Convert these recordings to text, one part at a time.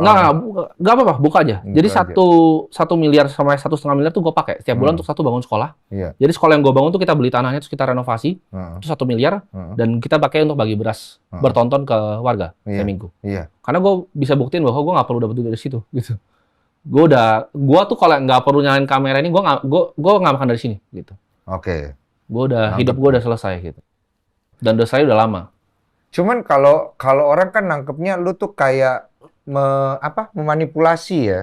Nggak apa-apa, buka aja. Buka Jadi aja. 1 miliar sampai 1,5 miliar tuh gue pakai setiap bulan untuk satu bangun sekolah. Iya. Jadi sekolah yang gue bangun tuh kita beli tanahnya, terus kita renovasi, Heeh. itu 1 miliar, Heeh. dan kita pakai untuk bagi beras bertonton ke warga Iya. setiap minggu. Iya. Karena gue bisa buktiin bahwa gue nggak perlu dapat duit dari situ, gitu. Gue tuh kalau nggak perlu nyalain kamera ini, gue nggak makan dari sini, gitu. Oke. Hidup gue udah selesai, gitu. Dan udah selesai udah lama. Cuman kalau orang kan nangkepnya lu tuh kayak memanipulasi ya.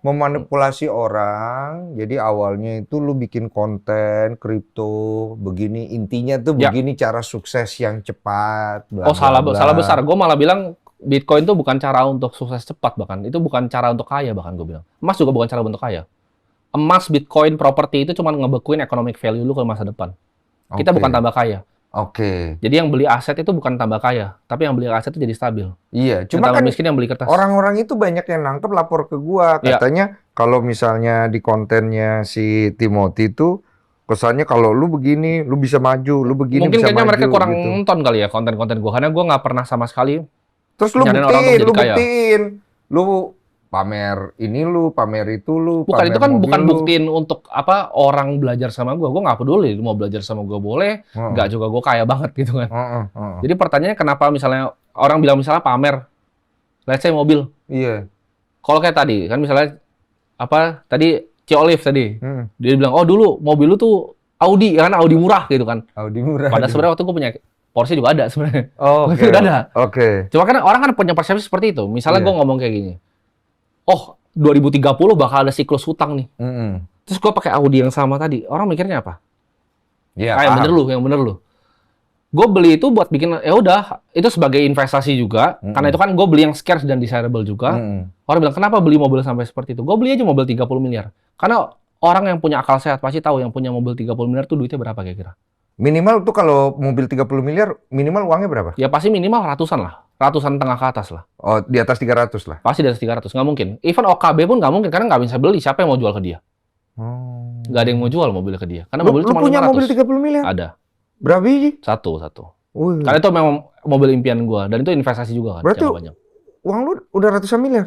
Memanipulasi orang. Jadi awalnya itu lu bikin konten kripto begini, intinya tuh Ya. begini cara sukses yang cepat, bla, Oh, salah bla, bla. salah besar. Gue malah bilang Bitcoin tuh bukan cara untuk sukses cepat, bahkan itu bukan cara untuk kaya, bahkan gue bilang. Emas juga bukan cara untuk kaya. Emas, Bitcoin, properti itu cuma ngebekuin economic value lu ke masa depan. Kita Oke. bukan tambah kaya. Oke. Jadi yang beli aset itu bukan tambah kaya, tapi yang beli aset itu jadi stabil. Iya, Yang cuma tambah kan miskin yang beli kertas. orang-orang itu banyak yang nangkep lapor ke gua. Iya. Katanya kalau misalnya di kontennya si Timothy itu kesannya kalau lu begini, lu bisa maju, lu begini Mungkin bisa kayaknya maju mereka kurang gitu. nonton kali ya konten-konten gue, karena gue nggak pernah sama sekali. Terus lu nyariin orang untuk jadi kaya. buktiin. Lu pamer ini lu, pamer itu lu, Bukan, pamer itu kan mobil bukan lu. buktiin untuk orang belajar sama gue. Gue nggak peduli, mau belajar sama gue boleh, Heeh. nggak juga gue kaya banget gitu kan. Heeh, heeh. Jadi pertanyaannya kenapa misalnya orang bilang misalnya pamer, let's say mobil. Iya. Kalau kayak tadi kan misalnya tadi Ciolif tadi, dia bilang, oh dulu mobil lu tuh Audi, kan Audi murah gitu kan. Audi murah. Padahal sebenarnya waktu gue punya Porsche juga ada sebenarnya. Oh, oke. Udah ada. Oke. Cuma kan orang kan punya persepsi seperti itu. Misalnya Iya. gue ngomong kayak gini, oh 2030 bakal ada siklus hutang nih. Terus gue pakai Audi yang sama tadi, orang mikirnya apa? Iya, Yang paham. bener lu. Gue beli itu buat bikin, ya udah, itu sebagai investasi juga. Karena itu kan gue beli yang scarce dan desirable juga. Orang bilang, kenapa beli mobil sampai seperti itu? Gue beli aja mobil 30 miliar. Karena orang yang punya akal sehat pasti tahu yang punya mobil 30 miliar tuh duitnya berapa kira-kira. Minimal tuh kalau mobil 30 miliar, minimal uangnya berapa? Ya pasti minimal ratusan lah. Ratusan tengah ke atas lah. Oh, di atas 300 lah. Pasti di atas 300. Nggak mungkin. Even OKB pun nggak mungkin, karena nggak bisa beli. Siapa yang mau jual ke dia? Oh. Nggak ada yang mau jual mobilnya ke dia. Karena Lu mobil cuma punya 500. mobil 30 miliar? Ada. Berapa biji? Satu. Wih. Karena itu memang mobil impian gua. Dan itu investasi juga kan. Berarti jangka panjang. uang lu udah ratusan miliar?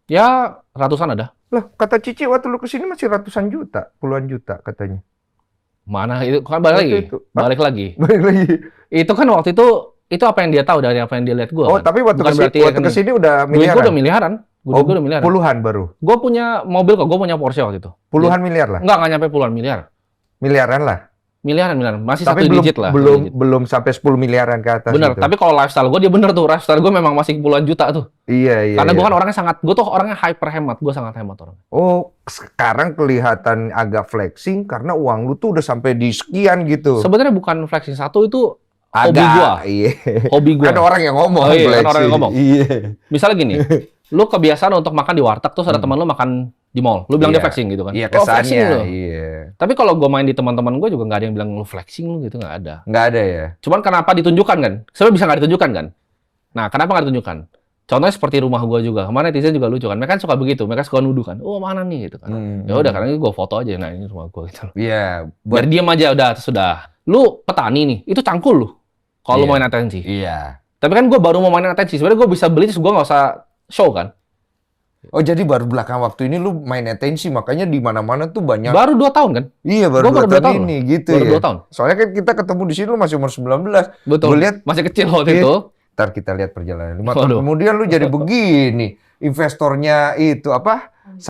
Ya, ratusan ada. Lah, kata Cici waktu lu kesini masih ratusan juta, puluhan juta katanya. Mana itu? Kan balik lagi. Waktu itu. Balik lagi. Balik lagi. Itu kan waktu itu apa yang dia tahu dari apa yang dia lihat gua. Oh, kan? tapi waktu Bukan berarti kesini, kesini udah duit miliaran? gua udah miliaran. Duit gua udah miliaran. Puluhan baru? Gua punya mobil kok. Gua punya Porsche waktu itu. Puluhan miliar lah? Nggak nyampe puluhan miliar. Miliaran lah? Miliaran. Masih Tapi satu digit lah. belum sampai 10 miliaran ke atas Bener, gitu. tapi kalau lifestyle gue dia bener tuh. Lifestyle gue memang masih puluhan juta tuh. Iya. Karena gue kan orangnya gue tuh orangnya hyper hemat. Gue sangat hemat orangnya. Oh, sekarang kelihatan agak flexing karena uang lu tuh udah sampai di sekian gitu. Sebenarnya bukan flexing, satu itu hobi gue. Iya. Hobi gue. Ada orang yang ngomong. Oh, iya, kan flexing. orang yang ngomong. Iya. Misalnya gini, lu kebiasaan untuk makan di warteg, terus ada teman lu makan di mall. Lu bilang Iya. dia flexing gitu kan? Iya, Oh, flexing kesannya. lu. Iya. Tapi kalau gue main di teman-teman gue juga nggak ada yang bilang lu flexing lu gitu, nggak ada. Nggak ada ya? Cuman kenapa ditunjukkan kan? Sebenarnya bisa nggak ditunjukkan kan? Nah, kenapa nggak ditunjukkan? Contohnya seperti rumah gue juga. Kemarin netizen juga lucu kan. Mereka kan suka begitu. Mereka suka nuduh kan. Oh, mana nih gitu kan. Ya udah, karena gue foto aja. Nah, ini rumah gue gitu. Iya. Biar diam aja sudah. Lu petani nih, itu cangkul lu. Kalau lu Iya. main atensi. Iya. Tapi kan gue baru mau main atensi. Sebenarnya gue bisa beli terus gue nggak usah show kan. Oh, jadi baru belakang waktu ini lu main atensi, makanya di mana-mana tuh banyak. Baru 2 tahun kan? Iya, Gua baru baru 2 2 tahun tahun ini gitu Baru ya. 2 tahun. Soalnya kan kita ketemu di sini lu masih umur 19. Betul. Gua lihat Masih kecil waktu Iya. itu. Ntar kita lihat perjalanan 5 tahun Waduh. kemudian lu jadi begini. Investornya itu apa?